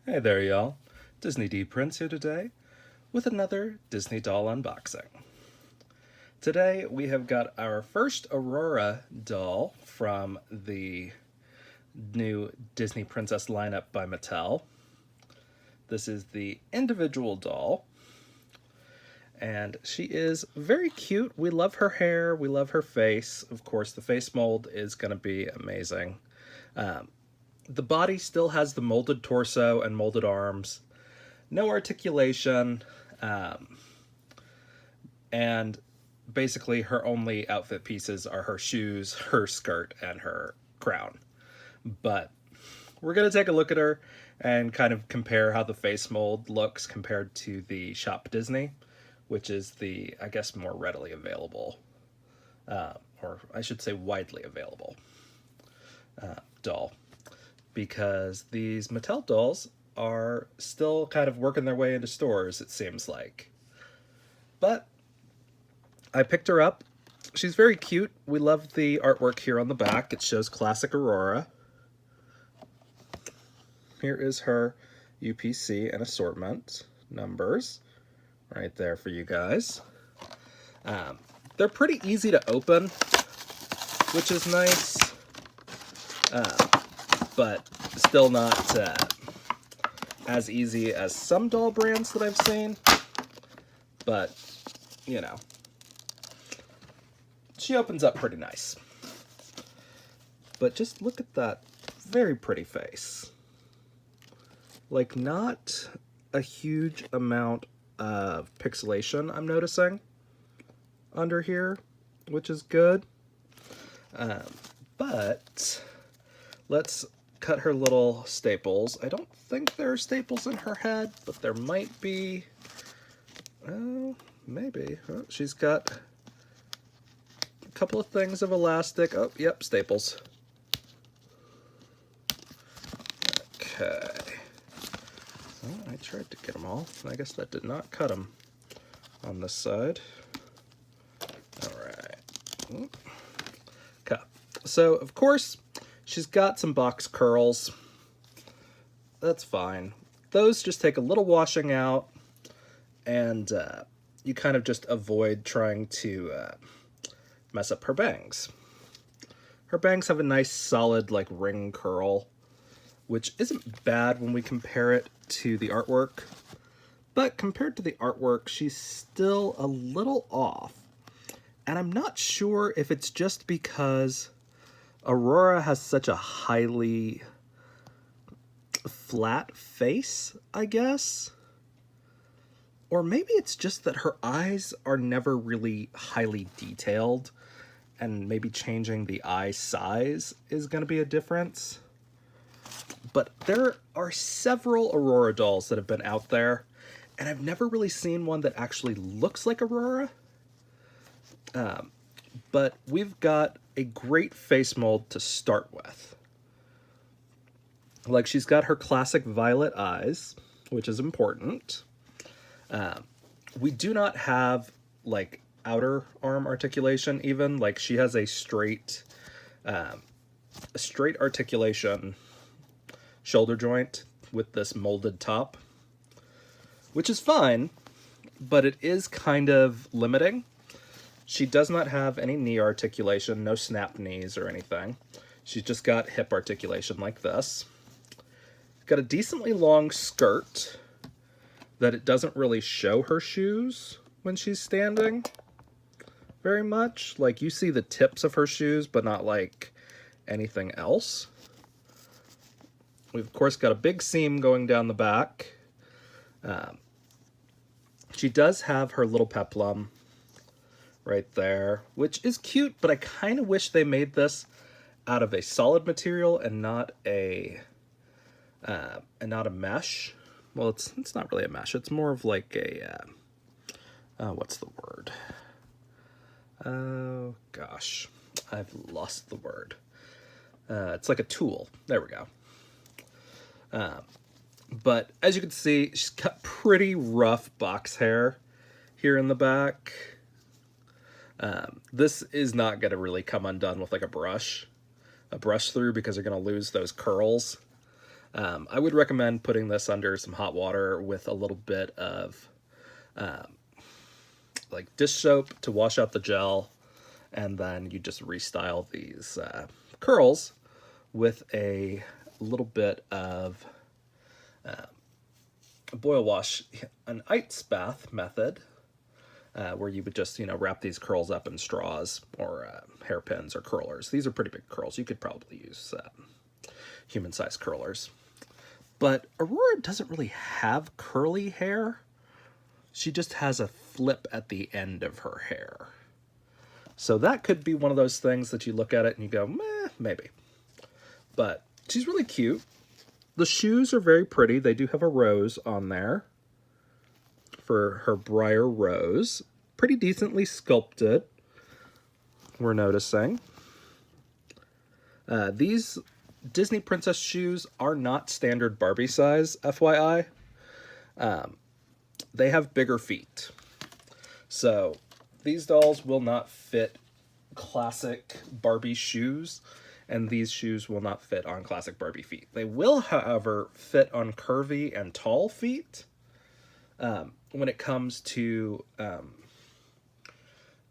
Hey there, y'all. Disney D Prince here today with another Disney doll unboxing. Today we have got our first Aurora doll from the new Disney Princess lineup by Mattel. This is the individual doll, and she is very cute. We love her hair, we love her face. Of course, the face mold is going to be amazing. The body still has the molded torso and molded arms, no articulation, and basically her only outfit pieces are her shoes, her skirt, and her crown. But we're going to take a look at her and kind of compare how the face mold looks compared to the Shop Disney, which is the, I guess, more readily available, or I should say widely available doll. Because these Mattel dolls are still kind of working their way into stores, it seems like. But I picked her up. She's very cute. We love the artwork here on the back. It shows classic Aurora. Here is her UPC and assortment numbers right there for you guys. They're pretty easy to open, which is nice. But still not as easy as some doll brands that I've seen. But, you know, she opens up pretty nice. But just look at that very pretty face. Like, not a huge amount of pixelation I'm noticing under here, which is good. But let's cut her little staples. I don't think there are staples in her head, but there might be. Oh, maybe. Oh, she's got a couple of things of elastic. Oh, yep, staples. Okay. Oh, I tried to get them all. I guess that did not cut them on this side. All right. Okay. So, of course, she's got some box curls. That's fine. Those just take a little washing out, and you kind of just avoid trying to mess up her bangs. Her bangs have a nice solid like ring curl, which isn't bad when we compare it to the artwork. But compared to the artwork, she's still a little off. And I'm not sure if it's just because Aurora has such a highly flat face, I guess. Or maybe it's just that her eyes are never really highly detailed, and maybe changing the eye size is going to be a difference. But there are several Aurora dolls that have been out there, and I've never really seen one that actually looks like Aurora. But we've got a great face mold to start with. Like, she's got her classic violet eyes, which is important. We do not have, like, outer arm articulation even. Like, she has a straight articulation shoulder joint with this molded top, which is fine, but it is kind of limiting. She does not have any knee articulation, no snap knees or anything. She's just got hip articulation like this. Got a decently long skirt that it doesn't really show her shoes when she's standing very much. Like, you see the tips of her shoes, but not like anything else. We've, of course, got a big seam going down the back. She does have her little peplum right there, which is cute, but I kind of wish they made this out of a solid material and not a mesh. Well, it's not really a mesh. It's more of like a what's the word? Oh gosh, I've lost the word. It's like a tool. There we go. But as you can see, she's got pretty rough box hair here in the back. This is not going to really come undone with like a brush through, because you're going to lose those curls. I would recommend putting this under some hot water with a little bit of like dish soap to wash out the gel, and then you just restyle these curls with a little bit of boil wash, an ice bath method, where you would just, wrap these curls up in straws or hairpins or curlers. These are pretty big curls. You could probably use human-sized curlers. But Aurora doesn't really have curly hair. She just has a flip at the end of her hair. So that could be one of those things that you look at it and you go, meh, maybe. But she's really cute. The shoes are very pretty. They do have a rose on there for her briar rose. Pretty decently sculpted, we're noticing. These Disney princess shoes are not standard Barbie size, FYI. They have bigger feet. So these dolls will not fit classic Barbie shoes, and these shoes will not fit on classic Barbie feet. They will, however, fit on curvy and tall feet when it comes to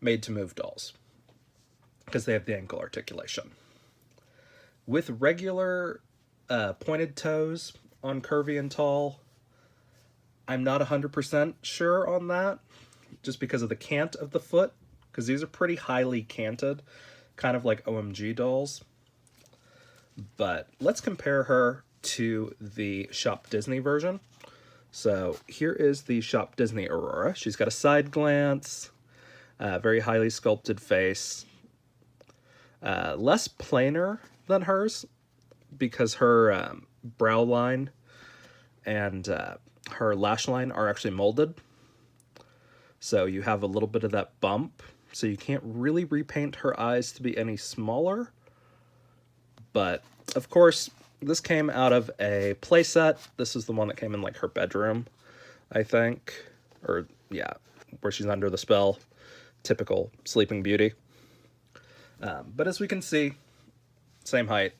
made-to-move dolls, because they have the ankle articulation. With regular pointed toes on curvy and tall, I'm not 100% sure on that, just because of the cant of the foot, because these are pretty highly canted, kind of like OMG dolls. But let's compare her to the Shop Disney version. So here is the Shop Disney Aurora. She's got a side glance, very highly sculpted face, less planar than hers, because her brow line and her lash line are actually molded. So you have a little bit of that bump. So you can't really repaint her eyes to be any smaller. But, of course, this came out of a playset. This is the one that came in, like, her bedroom, I think. Or, yeah, where she's under the spell. Typical Sleeping Beauty. But as we can see, same height.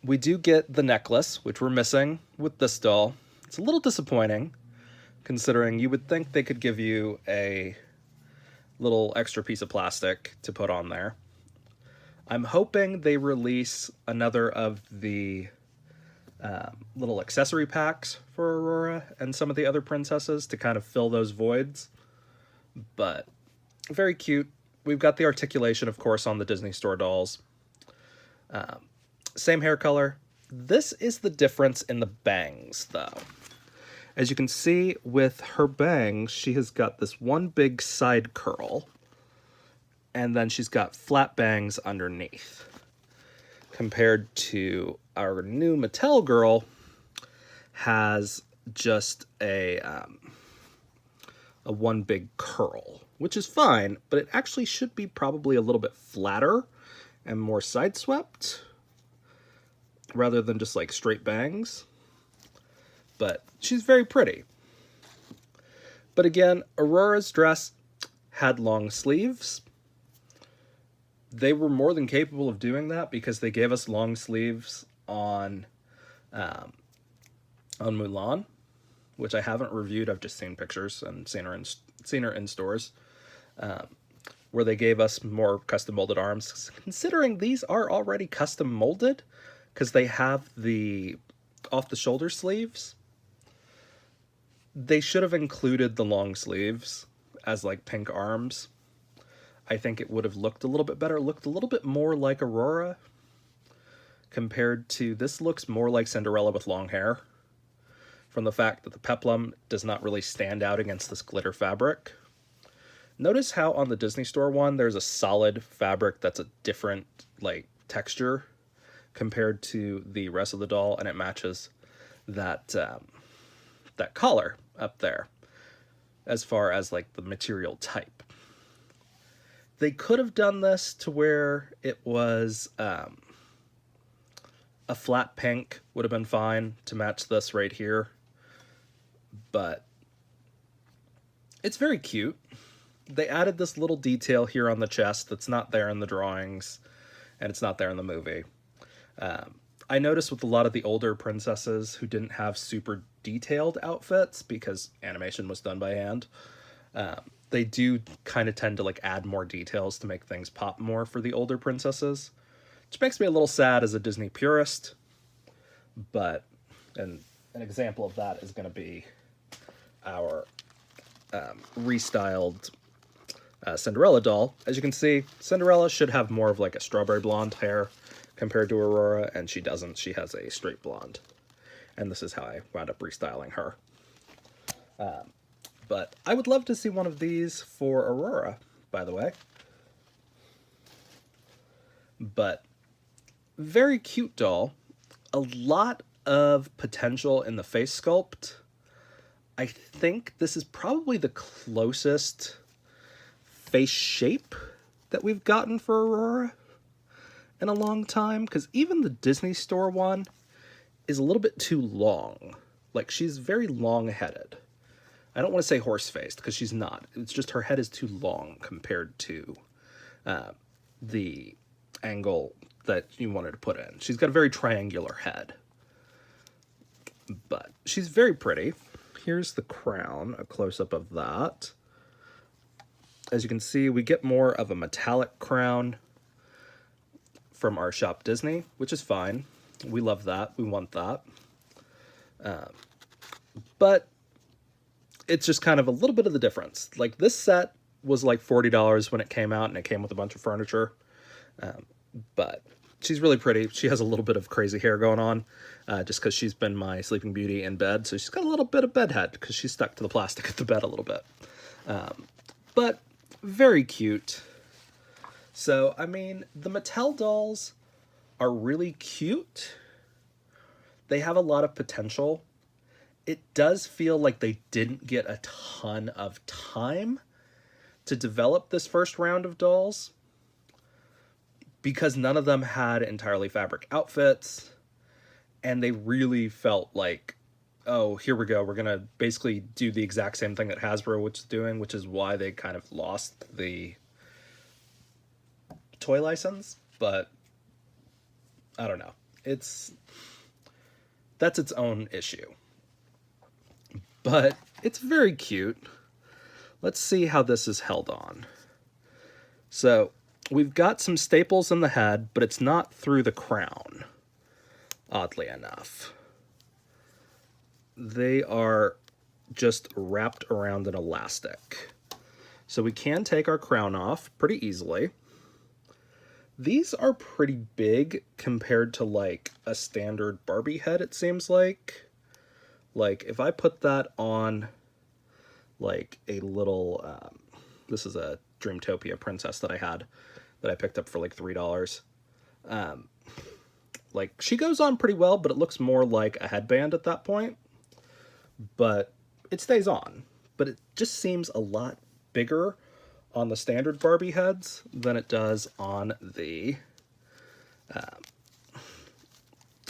We do get the necklace, which we're missing with this doll. It's a little disappointing, considering you would think they could give you a little extra piece of plastic to put on there. I'm hoping they release another of the little accessory packs for Aurora and some of the other princesses to kind of fill those voids. But very cute. We've got the articulation, of course, on the Disney Store dolls. Same hair color. This is the difference in the bangs, though. As you can see with her bangs, she has got this one big side curl, and then she's got flat bangs underneath. Compared to our new Mattel girl, has just a one big curl, which is fine, but it actually should be probably a little bit flatter and more side swept, rather than just like straight bangs. But she's very pretty. But again, Aurora's dress had long sleeves. They were more than capable of doing that because they gave us long sleeves on Mulan, which I haven't reviewed. I've just seen pictures and seen her in stores, where they gave us more custom molded arms. Considering these are already custom molded, because they have the off the shoulder sleeves. They should have included the long sleeves as like pink arms. I think it would have looked a little bit better. It looked a little bit more like Aurora compared to this. Looks more like Cinderella with long hair, from the fact that the peplum does not really stand out against this glitter fabric. Notice how on the Disney Store one, there's a solid fabric that's a different like texture compared to the rest of the doll, and it matches that that collar up there as far as like the material type. They could have done this to where it was a flat pink would have been fine to match this right here, but it's very cute. They added this little detail here on the chest that's not there in the drawings, and it's not there in the movie. I noticed with a lot of the older princesses who didn't have super detailed outfits because animation was done by hand, they do kind of tend to like add more details to make things pop more for the older princesses, which makes me a little sad as a Disney purist. But an example of that is going to be our restyled Cinderella doll. As you can see, Cinderella should have more of like a strawberry blonde hair compared to Aurora, and she doesn't. She has a straight blonde. And this is how I wound up restyling her. But I would love to see one of these for Aurora, by the way. But very cute doll. A lot of potential in the face sculpt. I think this is probably the closest face shape that we've gotten for Aurora in a long time, because even the Disney Store one is a little bit too long. Like, she's very long-headed. I don't want to say horse-faced, because she's not. It's just her head is too long compared to the angle that you wanted to put in. She's got a very triangular head. But she's very pretty. Here's the crown, a close-up of that. As you can see, we get more of a metallic crown from our Shop Disney, which is fine. We love that. We want that. But it's just kind of a little bit of the difference. Like, this set was like $40 when it came out, and it came with a bunch of furniture. But she's really pretty. She has a little bit of crazy hair going on, just because she's been my Sleeping Beauty in bed. So she's got a little bit of bed head because she's stuck to the plastic of the bed a little bit. But very cute. So, I mean, the Mattel dolls are really cute. They have a lot of potential. It does feel like they didn't get a ton of time to develop this first round of dolls, because none of them had entirely fabric outfits, and they really felt like, oh, here we go, we're going to basically do the exact same thing that Hasbro was doing, which is why they kind of lost the toy license. But I don't know. That's its own issue. But it's very cute. Let's see how this is held on. So we've got some staples in the head, but it's not through the crown, oddly enough. They are just wrapped around an elastic. So we can take our crown off pretty easily. These are pretty big compared to like a standard Barbie head, it seems like. Like, if I put that on like a little, this is a Dreamtopia princess that I had, that I picked up for like $3. Like, she goes on pretty well, but it looks more like a headband at that point. But it stays on. But it just seems a lot bigger on the standard Barbie heads than it does on the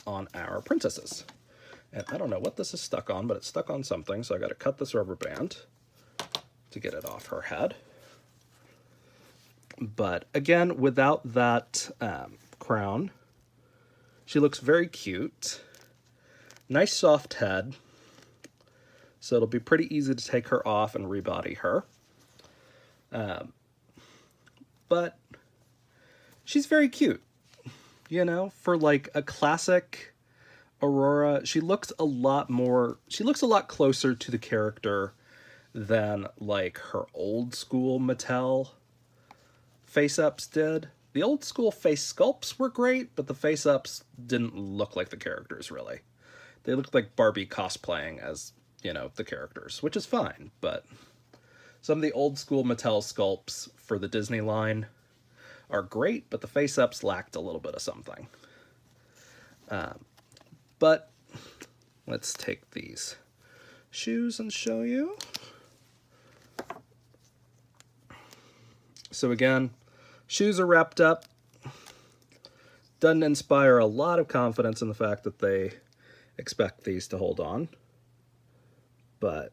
on our princesses. And I don't know what this is stuck on, but it's stuck on something, so I got to cut this rubber band to get it off her head. But again, without that crown, she looks very cute. Nice soft head. So it'll be pretty easy to take her off and rebody her. But she's very cute. You know, for like a classic Aurora, she looks a lot closer to the character than like her old school Mattel face-ups did. The old school face sculpts were great, but the face-ups didn't look like the characters, really. They looked like Barbie cosplaying as, you know, the characters, which is fine, but some of the old school Mattel sculpts for the Disney line are great, but the face-ups lacked a little bit of something. But let's take these shoes and show you. So again, shoes are wrapped up. Doesn't inspire a lot of confidence in the fact that they expect these to hold on. But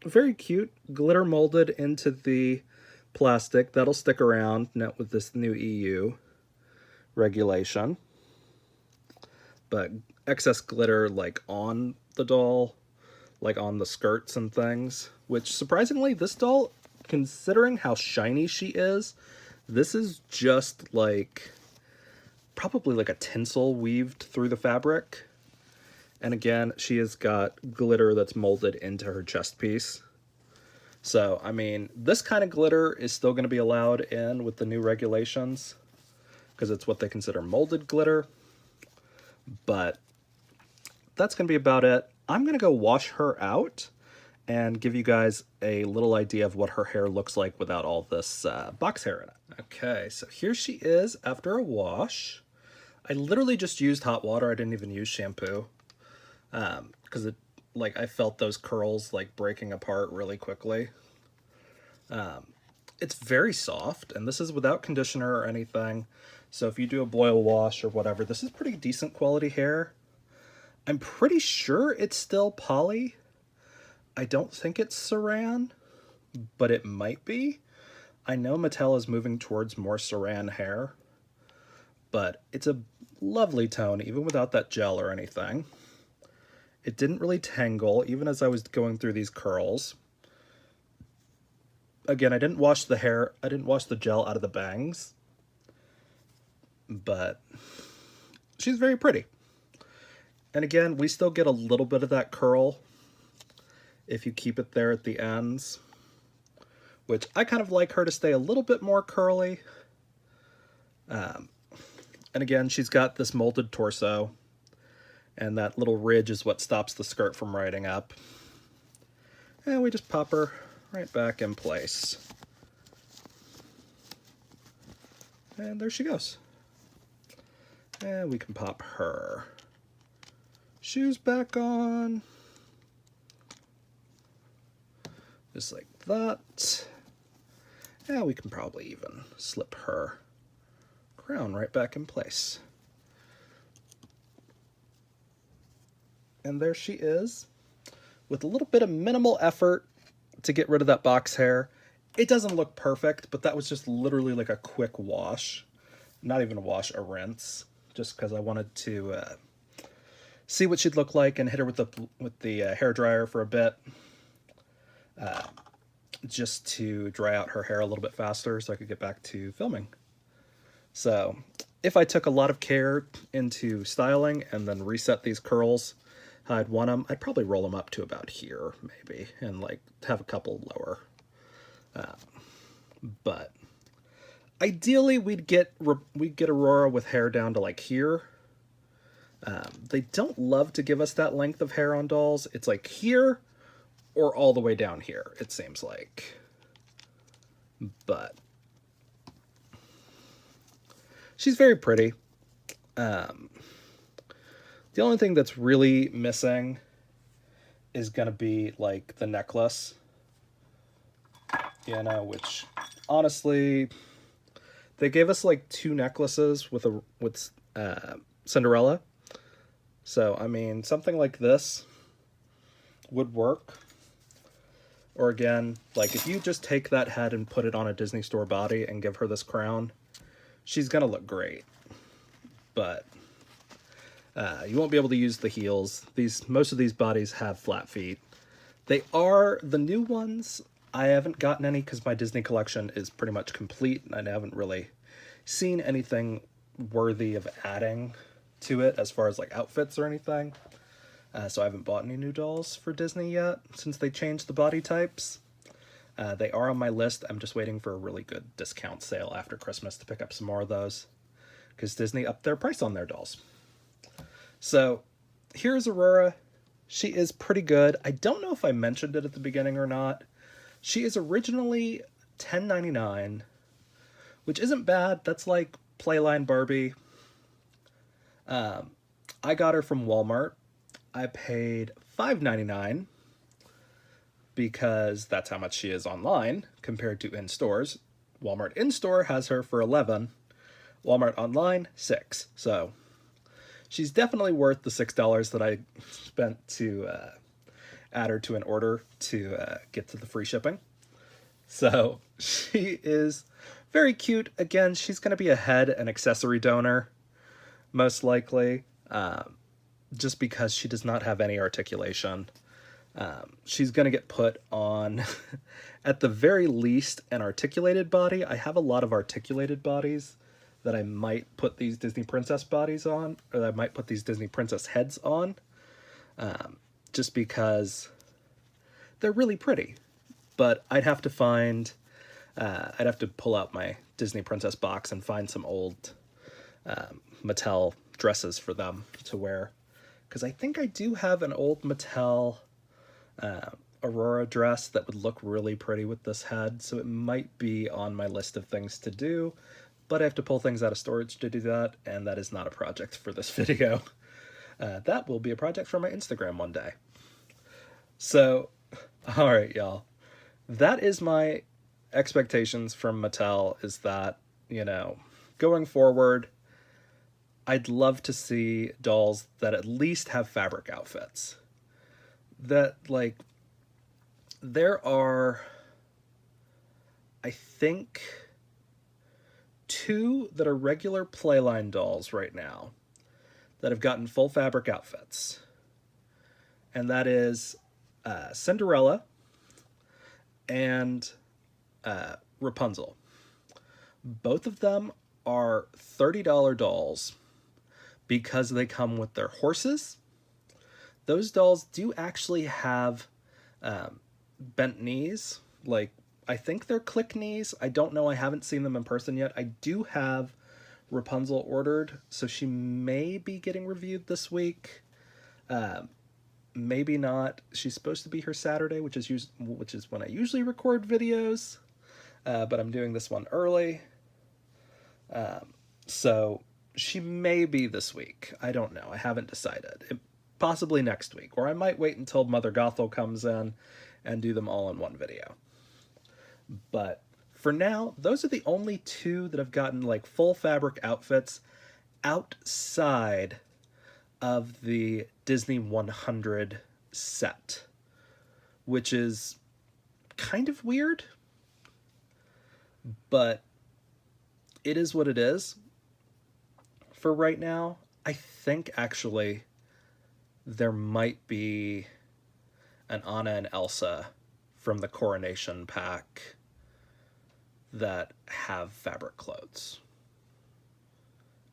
very cute, glitter molded into the plastic. That'll stick around now with this new EU regulation. but excess glitter like on the doll, like on the skirts and things, which surprisingly, this doll, considering how shiny she is, this is just like probably like a tinsel weaved through the fabric. And again, she has got glitter that's molded into her chest piece. So, I mean, this kind of glitter is still going to be allowed in with the new regulations because it's what they consider molded glitter. But that's going to be about it. I'm going to go wash her out and give you guys a little idea of what her hair looks like without all this box hair in it. Okay, so here she is after a wash. I literally just used hot water. I didn't even use shampoo because I felt those curls like breaking apart really quickly. It's very soft, and this is without conditioner or anything. So if you do a boil wash or whatever, this is pretty decent quality hair. I'm pretty sure it's still poly. I don't think it's saran, but it might be. I know Mattel is moving towards more saran hair, but it's a lovely tone, even without that gel or anything. It didn't really tangle, even as I was going through these curls. Again, I didn't wash the hair, I didn't wash the gel out of the bangs, but she's very pretty. And again, we still get a little bit of that curl if you keep it there at the ends, which I kind of like her to stay a little bit more curly. And again, she's got this molded torso, and that little ridge is what stops the skirt from riding up. And we just pop her right back in place. And there she goes. And we can pop her shoes back on. Just like that. And we can probably even slip her crown right back in place. And there she is, with a little bit of minimal effort to get rid of that box hair. It doesn't look perfect, but that was just literally like a quick wash. Not even a wash, a rinse, just because I wanted to see what she'd look like and hit her with the hair dryer for a bit, just to dry out her hair a little bit faster so I could get back to filming. So if I took a lot of care into styling and then reset these curls how I'd want them, I'd probably roll them up to about here maybe, and like have a couple lower. But ideally we'd get Aurora with hair down to like here. They don't love to give us that length of hair on dolls. It's like here or all the way down here, it seems like. But she's very pretty. The only thing that's really missing is gonna be like the necklace, you know, which honestly, they gave us like 2 necklaces with Cinderella. So, I mean, something like this would work. Or again, like if you just take that head and put it on a Disney Store body and give her this crown, she's gonna look great. But you won't be able to use the heels. Most of these bodies have flat feet. They are the new ones. I haven't gotten any because my Disney collection is pretty much complete, and I haven't really seen anything worthy of adding to it as far as like outfits or anything. So I haven't bought any new dolls for Disney yet since they changed the body types. They are on my list. I'm just waiting for a really good discount sale after Christmas to pick up some more of those, because Disney upped their price on their dolls. So here's Aurora. She is pretty good. I don't know if I mentioned it at the beginning or not. She is originally $10.99, which isn't bad. That's like Playline Barbie. I got her from Walmart. I paid $5.99 because that's how much she is online compared to in stores. Walmart in-store has her for $11. Walmart online, $6. So she's definitely worth the $6 that I spent to add her to an order to get to the free shipping. So she is very cute. Again, she's going to be a head and accessory donor, most likely. just because she does not have any articulation. She's going to get put on, at the very least, an articulated body. I have a lot of articulated bodies that I might put these Disney princess bodies on, or I might put these Disney princess heads on, just because they're really pretty. But I'd have to find, I'd have to pull out my Disney princess box and find some old Mattel dresses for them to wear. Because I think I do have an old Mattel Aurora dress that would look really pretty with this head, so it might be on my list of things to do, but I have to pull things out of storage to do that, and that is not a project for this video. That will be a project for my Instagram one day. So, alright y'all, that is my expectations from Mattel, is that, you know, going forward, I'd love to see dolls that at least have fabric outfits. That, like, there are, I think, 2 that are regular Playline dolls right now that have gotten full fabric outfits. And that is Cinderella and Rapunzel. Both of them are $30 dolls because they come with their horses. Those dolls do actually have bent knees. Like, I think they're click knees. I don't know. I haven't seen them in person yet. I do have Rapunzel ordered, so she may be getting reviewed this week. Maybe not. She's supposed to be here Saturday, which is when I usually record videos, but I'm doing this one early. So she may be this week. I don't know. I haven't decided. Possibly next week, or I might wait until Mother Gothel comes in and do them all in one video. But for now, those are the only 2 that have gotten like full fabric outfits outside of the Disney 100 set, which is kind of weird, but it is what it is. For right now, I think actually there might be an Anna and Elsa from the Coronation pack that have fabric clothes.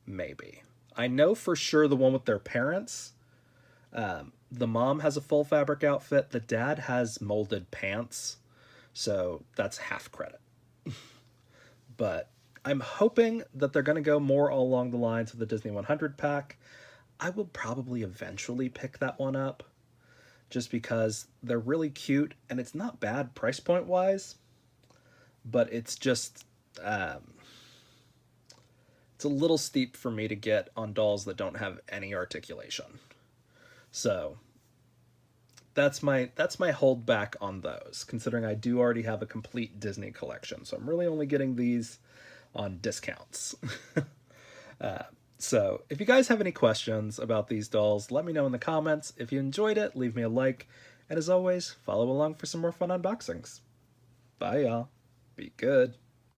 Maybe. I know for sure the one with their parents, the mom has a full fabric outfit, the dad has molded pants, so that's half credit. But I'm hoping that they're going to go more along the lines of the Disney 100 pack. I will probably eventually pick that one up, just because they're really cute, and it's not bad price point wise, but it's just, it's a little steep for me to get on dolls that don't have any articulation. So that's my holdback on those, considering I do already have a complete Disney collection. So I'm really only getting these on discounts. So if you guys have any questions about these dolls, let me know in the comments. If you enjoyed it, leave me a like. And as always, follow along for some more fun unboxings. Bye, y'all. Be good.